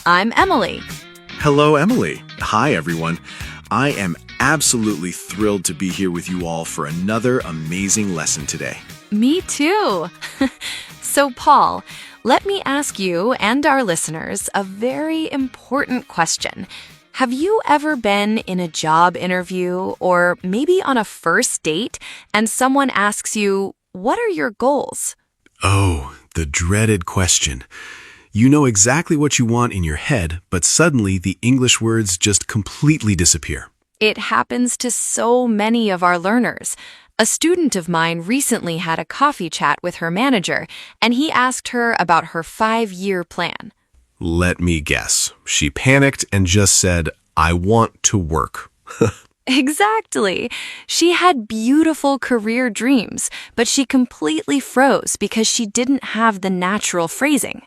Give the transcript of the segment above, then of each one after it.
I'm Emily. Hello, Emily. Hi, everyone. I am absolutely thrilled to be here with you all for another amazing lesson today. Me too. So, Paul, let me ask you and our listeners a very important question. Have you ever been in a job interview or maybe on a first date and someone asks you, "What are your goals?" Oh, the dreaded question. You know exactly what you want in your head, but suddenly the English words just completely disappear. It happens to so many of our learners. A student of mine recently had a coffee chat with her manager, and he asked her about her 5-year plan. Let me guess. She panicked and just said, "I want to work." Exactly. She had beautiful career dreams, but she completely froze because she didn't have the natural phrasing.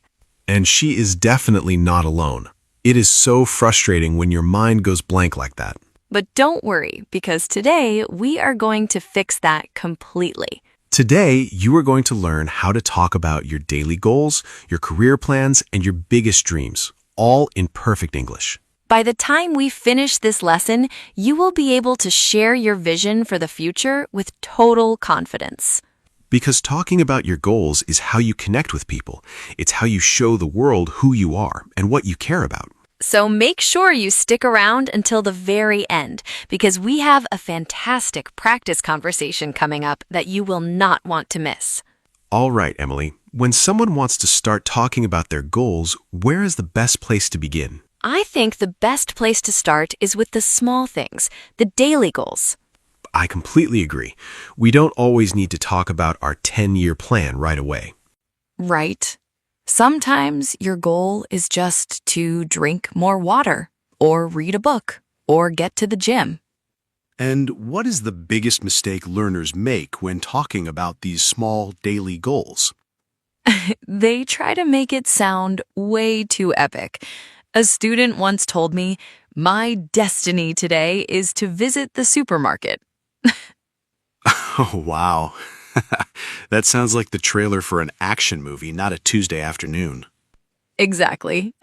And she is definitely not alone. It is so frustrating when your mind goes blank like that. But don't worry, because today we are going to fix that completely. Today, you are going to learn how to talk about your daily goals, your career plans, and your biggest dreams, all in perfect English. By the time we finish this lesson, you will be able to share your vision for the future with total confidence. Because talking about your goals is how you connect with people. It's how you show the world who you are and what you care about. So make sure you stick around until the very end, because we have a fantastic practice conversation coming up that you will not want to miss. All right, Emily. When someone wants to start talking about their goals, where is the best place to begin? I think the best place to start is with the small things, the daily goals. I completely agree. We don't always need to talk about our 10-year plan right away. Right. Sometimes your goal is just to drink more water, or read a book, or get to the gym. And what is the biggest mistake learners make when talking about these small daily goals? They try to make it sound way too epic. A student once told me, "My destiny today is to visit the supermarket." Oh, wow. That sounds like the trailer for an action movie, not a Tuesday afternoon. Exactly.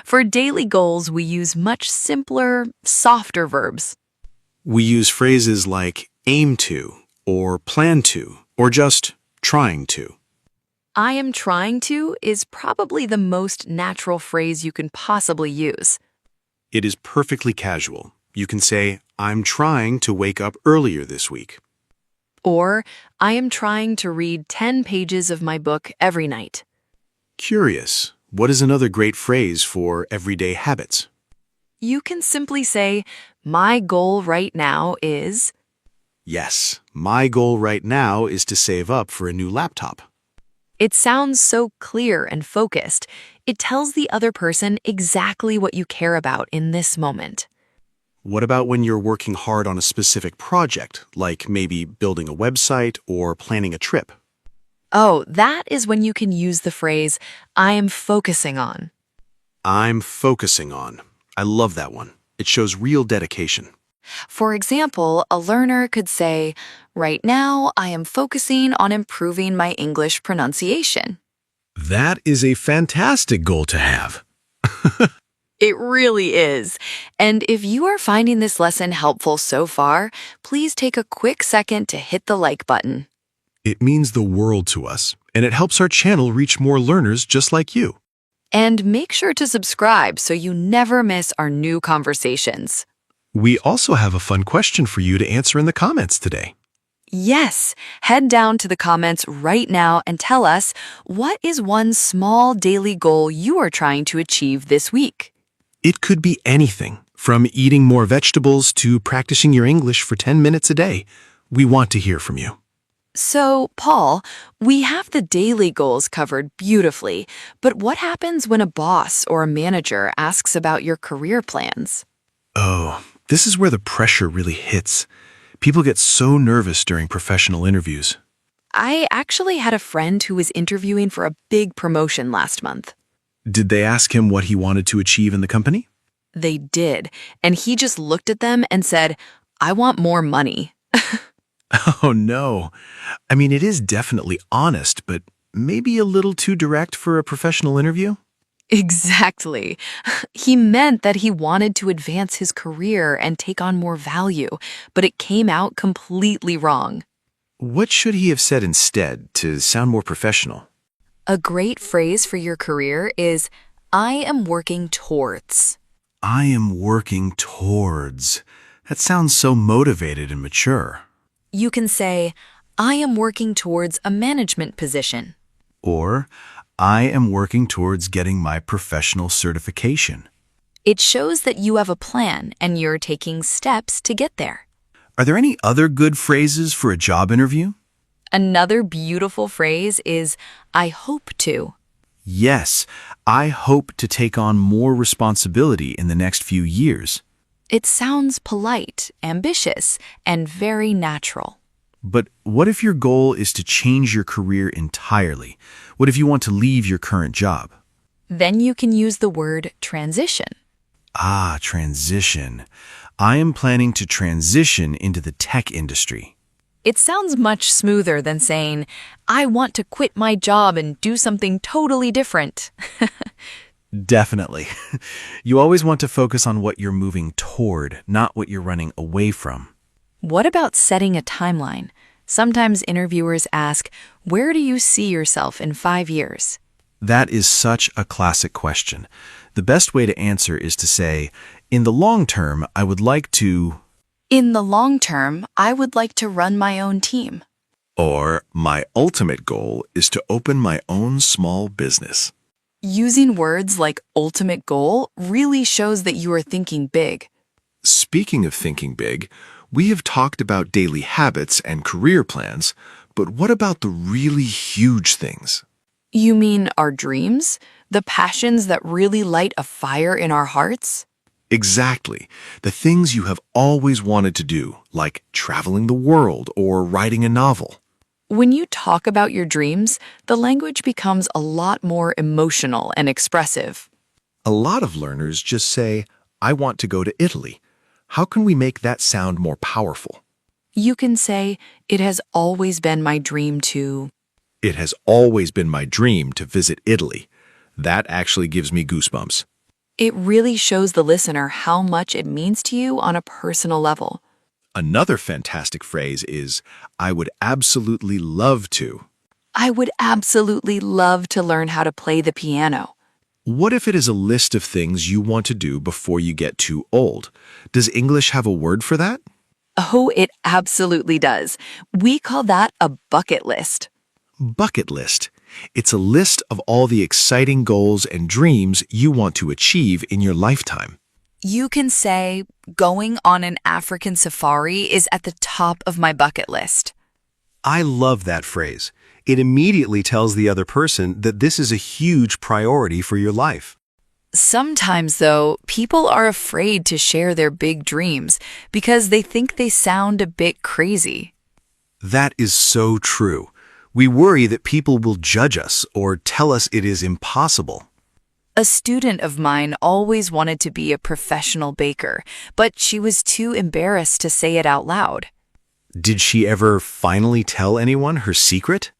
For daily goals, we use much simpler, softer verbs. We use phrases like aim to, or plan to, or just trying to. "I am trying to" is probably the most natural phrase you can possibly use. It is perfectly casual. You can say, "I'm trying to wake up earlier this week." Or, "I am trying to read 10 pages of my book every night." Curious. What is another great phrase for everyday habits? You can simply say, "My goal right now is..." Yes, my goal right now is to save up for a new laptop. It sounds so clear and focused. It tells the other person exactly what you care about in this moment. What about when you're working hard on a specific project, like maybe building a website or planning a trip? Oh, that is when you can use the phrase, "I am focusing on." I'm focusing on. I love that one. It shows real dedication. For example, a learner could say, "Right now, I am focusing on improving my English pronunciation." That is a fantastic goal to have. It really is. And if you are finding this lesson helpful so far, please take a quick second to hit the like button. It means the world to us, and it helps our channel reach more learners just like you. And make sure to subscribe so you never miss our new conversations. We also have a fun question for you to answer in the comments today. Yes, head down to the comments right now and tell us, what is one small daily goal you are trying to achieve this week? It could be anything, from eating more vegetables to practicing your English for 10 minutes a day. We want to hear from you. So, Paul, we have the daily goals covered beautifully, but what happens when a boss or a manager asks about your career plans? Oh, this is where the pressure really hits. People get so nervous during professional interviews. I actually had a friend who was interviewing for a big promotion last month. Did they ask him what he wanted to achieve in the company? They did, and he just looked at them and said, "I want more money." Oh, no. I mean, it is definitely honest, but maybe a little too direct for a professional interview? Exactly. He meant that he wanted to advance his career and take on more value, but it came out completely wrong. What should he have said instead to sound more professional? A great phrase for your career is, I am working towards. I am working towards. That sounds so motivated and mature. You can say, I am working towards a management position. Or, I am working towards getting my professional certification. It shows that you have a plan and you're taking steps to get there. Are there any other good phrases for a job interview? Another beautiful phrase is, I hope to. Yes, I hope to take on more responsibility in the next few years. It sounds polite, ambitious, and very natural. But what if your goal is to change your career entirely? What if you want to leave your current job? Then you can use the word transition. Ah, transition. I am planning to transition into the tech industry. It sounds much smoother than saying, I want to quit my job and do something totally different. Definitely. You always want to focus on what you're moving toward, not what you're running away from. What about setting a timeline? Sometimes interviewers ask, where do you see yourself in 5 years? That is such a classic question. The best way to answer is to say, in the long term, I would like to... In the long term, I would like to run my own team. Or, my ultimate goal is to open my own small business. Using words like ultimate goal really shows that you are thinking big. Speaking of thinking big, we have talked about daily habits and career plans, but what about the really huge things? You mean our dreams? The passions that really light a fire in our hearts? Exactly. The things you have always wanted to do, like traveling the world or writing a novel. When you talk about your dreams, the language becomes a lot more emotional and expressive. A lot of learners just say, I want to go to Italy. How can we make that sound more powerful? You can say, it has always been my dream to... It has always been my dream to visit Italy. That actually gives me goosebumps. It really shows the listener how much it means to you on a personal level. Another fantastic phrase is, I would absolutely love to. I would absolutely love to learn how to play the piano. What if it is a list of things you want to do before you get too old? Does English have a word for that? Oh, it absolutely does. We call that a bucket list. Bucket list. It's a list of all the exciting goals and dreams you want to achieve in your lifetime. You can say, going on an African safari is at the top of my bucket list. I love that phrase. It immediately tells the other person that this is a huge priority for your life. Sometimes, though, people are afraid to share their big dreams because they think they sound a bit crazy. That is so true. We worry that people will judge us or tell us it is impossible. A student of mine always wanted to be a professional baker, but she was too embarrassed to say it out loud. Did she ever finally tell anyone her secret?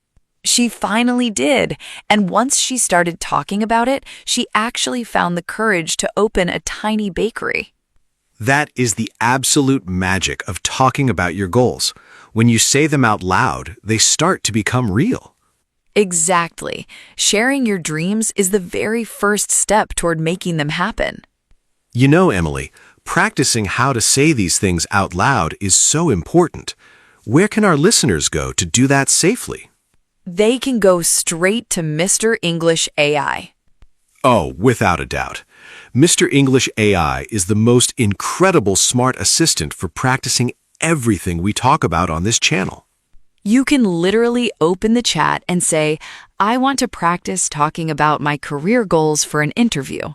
She finally did, and once she started talking about it, she actually found the courage to open a tiny bakery. That is the absolute magic of talking about your goals. When you say them out loud, they start to become real. Exactly. Sharing your dreams is the very first step toward making them happen. You know, Emily, practicing how to say these things out loud is so important. Where can our listeners go to do that safely? They can go straight to Mr. English AI. Oh, without a doubt. Mr. English AI is the most incredible smart assistant for practicing everything we talk about on this channel. You can literally open the chat and say, I want to practice talking about my career goals for an interview.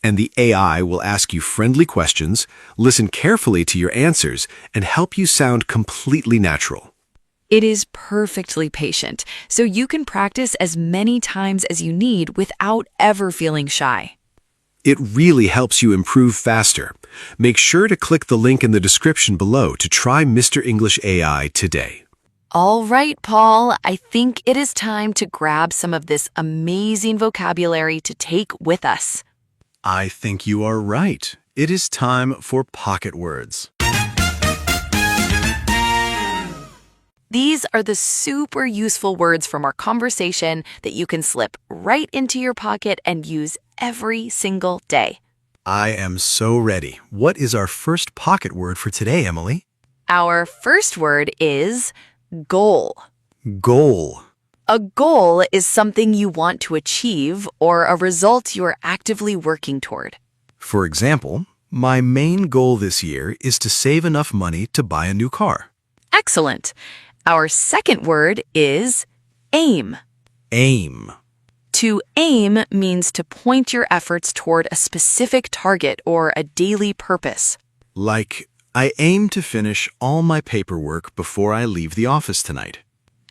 And the AI will ask you friendly questions, listen carefully to your answers, and help you sound completely natural. It is perfectly patient, so you can practice as many times as you need without ever feeling shy. It really helps you improve faster. Make sure to click the link in the description below to try Mr. English AI today. All right, Paul, I think it is time to grab some of this amazing vocabulary to take with us. I think you are right. It is time for pocket words. These are the super useful words from our conversation that you can slip right into your pocket and use every single day. I am so ready. What is our first pocket word for today, Emily? Our first word is goal. Goal. A goal is something you want to achieve or a result you are actively working toward. For example, my main goal this year is to save enough money to buy a new car. Excellent. Our second word is aim. Aim. To aim means to point your efforts toward a specific target or a daily purpose. Like, I aim to finish all my paperwork before I leave the office tonight.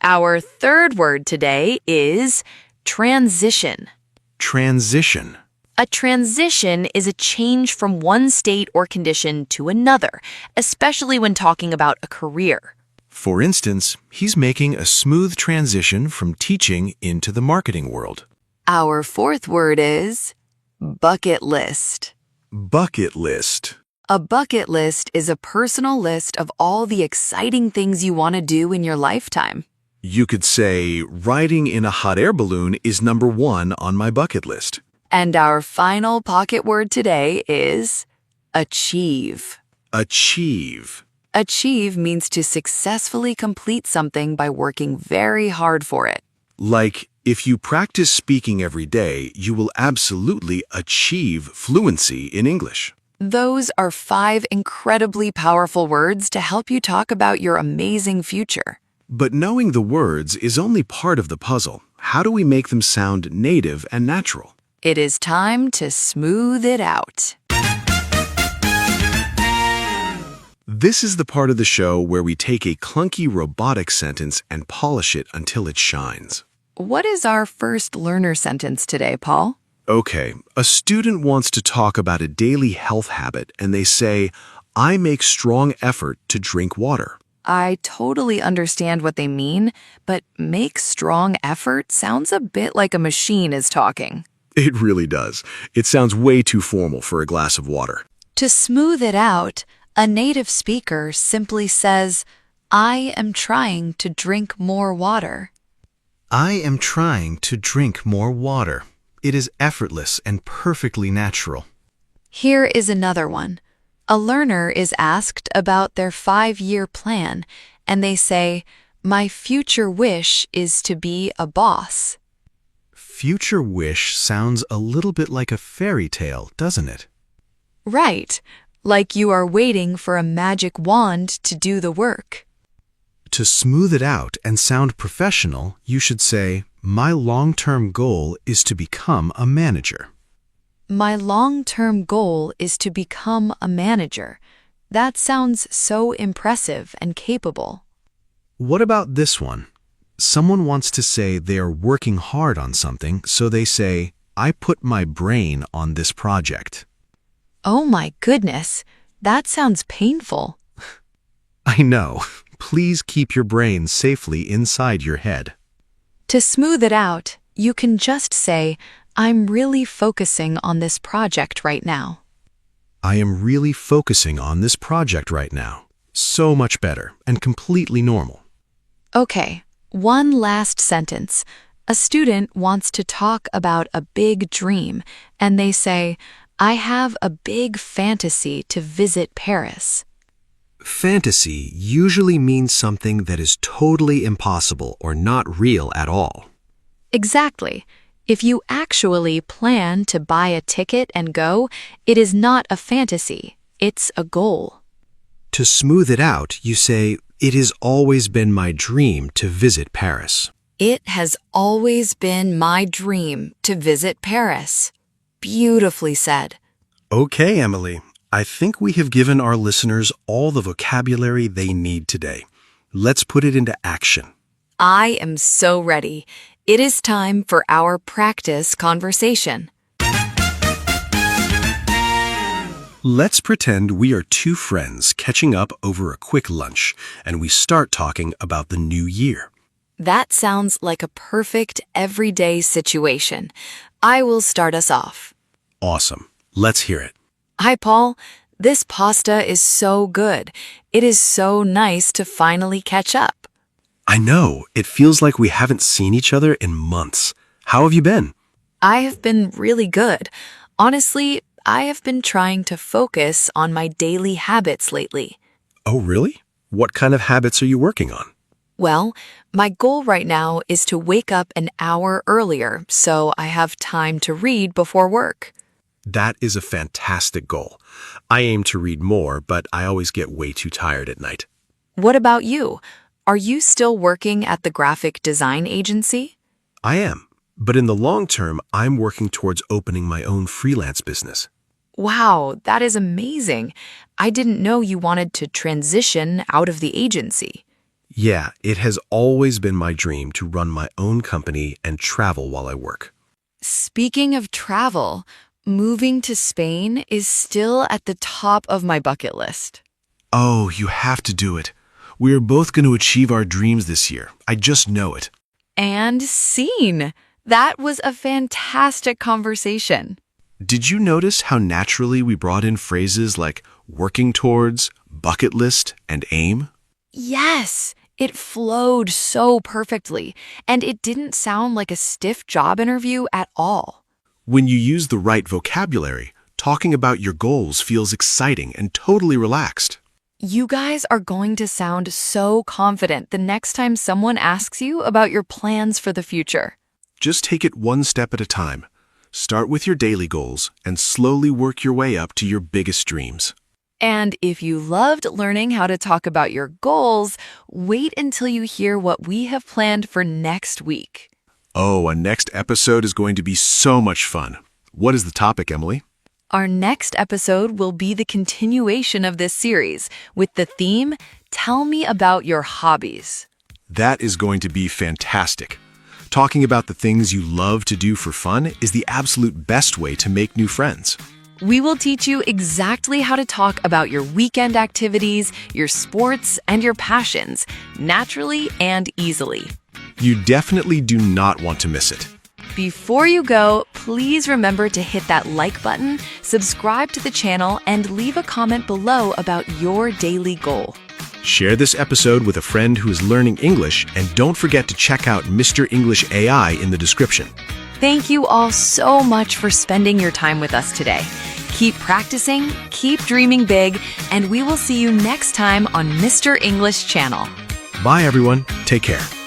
Our third word today is transition. Transition. A transition is a change from one state or condition to another, especially when talking about a career. For instance, he's making a smooth transition from teaching into the marketing world. Our fourth word is bucket list. Bucket list. A bucket list is a personal list of all the exciting things you want to do in your lifetime. You could say, riding in a hot air balloon is number 1 on my bucket list. And our final pocket word today is achieve. Achieve. Achieve means to successfully complete something by working very hard for it. Like, if you practice speaking every day, you will absolutely achieve fluency in English. Those are 5 incredibly powerful words to help you talk about your amazing future. But knowing the words is only part of the puzzle. How do we make them sound native and natural? It is time to smooth it out. This is the part of the show where we take a clunky robotic sentence and polish it until it shines. What is our first learner sentence today, Paul? Okay, a student wants to talk about a daily health habit and they say, I make strong effort to drink water. I totally understand what they mean, but make strong effort sounds a bit like a machine is talking. It really does. It sounds way too formal for a glass of water. To smooth it out, a native speaker simply says, I am trying to drink more water. I am trying to drink more water. It is effortless and perfectly natural. Here is another one. A learner is asked about their 5-year plan, and they say, my future wish is to be a boss. Future wish sounds a little bit like a fairy tale, doesn't it? Right, like you are waiting for a magic wand to do the work. To smooth it out and sound professional, you should say, my long-term goal is to become a manager. My long-term goal is to become a manager. That sounds so impressive and capable. What about this one? Someone wants to say they are working hard on something, so they say, I put my brain on this project. Oh my goodness, that sounds painful. I know. Please keep your brain safely inside your head. To smooth it out, you can just say, I'm really focusing on this project right now. I am really focusing on this project right now. So much better and completely normal. Okay, one last sentence. A student wants to talk about a big dream, and they say, I have a big fantasy to visit Paris. Fantasy usually means something that is totally impossible or not real at all. Exactly. If you actually plan to buy a ticket and go, it is not a fantasy, it's a goal. To smooth it out, you say, it has always been my dream to visit Paris. It has always been my dream to visit Paris. Beautifully said. Okay, Emily. I think we have given our listeners all the vocabulary they need today. Let's put it into action. I am so ready. It is time for our practice conversation. Let's pretend we are two friends catching up over a quick lunch, and we start talking about the new year. That sounds like a perfect everyday situation. I will start us off. Awesome. Let's hear it. Hi, Paul. This pasta is so good. It is so nice to finally catch up. I know, it feels like we haven't seen each other in months. How have you been? I have been really good. Honestly, I have been trying to focus on my daily habits lately. Oh, really? What kind of habits are you working on? Well, my goal right now is to wake up an hour earlier so I have time to read before work. That is a fantastic goal. I aim to read more, but I always get way too tired at night. What about you? Are you still working at the graphic design agency? I am, but in the long term, I'm working towards opening my own freelance business. Wow, that is amazing. I didn't know you wanted to transition out of the agency. Yeah, it has always been my dream to run my own company and travel while I work. Speaking of travel, moving to Spain is still at the top of my bucket list. Oh, you have to do it. We are both going to achieve our dreams this year. I just know it. And scene. That was a fantastic conversation. Did you notice how naturally we brought in phrases like working towards, bucket list, and aim? Yes, it flowed so perfectly, and it didn't sound like a stiff job interview at all. When you use the right vocabulary, talking about your goals feels exciting and totally relaxed. You guys are going to sound so confident the next time someone asks you about your plans for the future. Just take it one step at a time. Start with your daily goals and slowly work your way up to your biggest dreams. And if you loved learning how to talk about your goals, wait until you hear what we have planned for next week. Oh, a next episode is going to be so much fun. What is the topic, Emily? Our next episode will be the continuation of this series with the theme, Tell Me About Your Hobbies. That is going to be fantastic. Talking about the things you love to do for fun is the absolute best way to make new friends. We will teach you exactly how to talk about your weekend activities, your sports, and your passions, naturally and easily. You definitely do not want to miss it. Before you go, please remember to hit that like button, subscribe to the channel, and leave a comment below about your daily goal. Share this episode with a friend who is learning English, and don't forget to check out Mr. English AI in the description. Thank you all so much for spending your time with us today. Keep practicing, keep dreaming big, and we will see you next time on Mr. English Channel. Bye, everyone. Take care.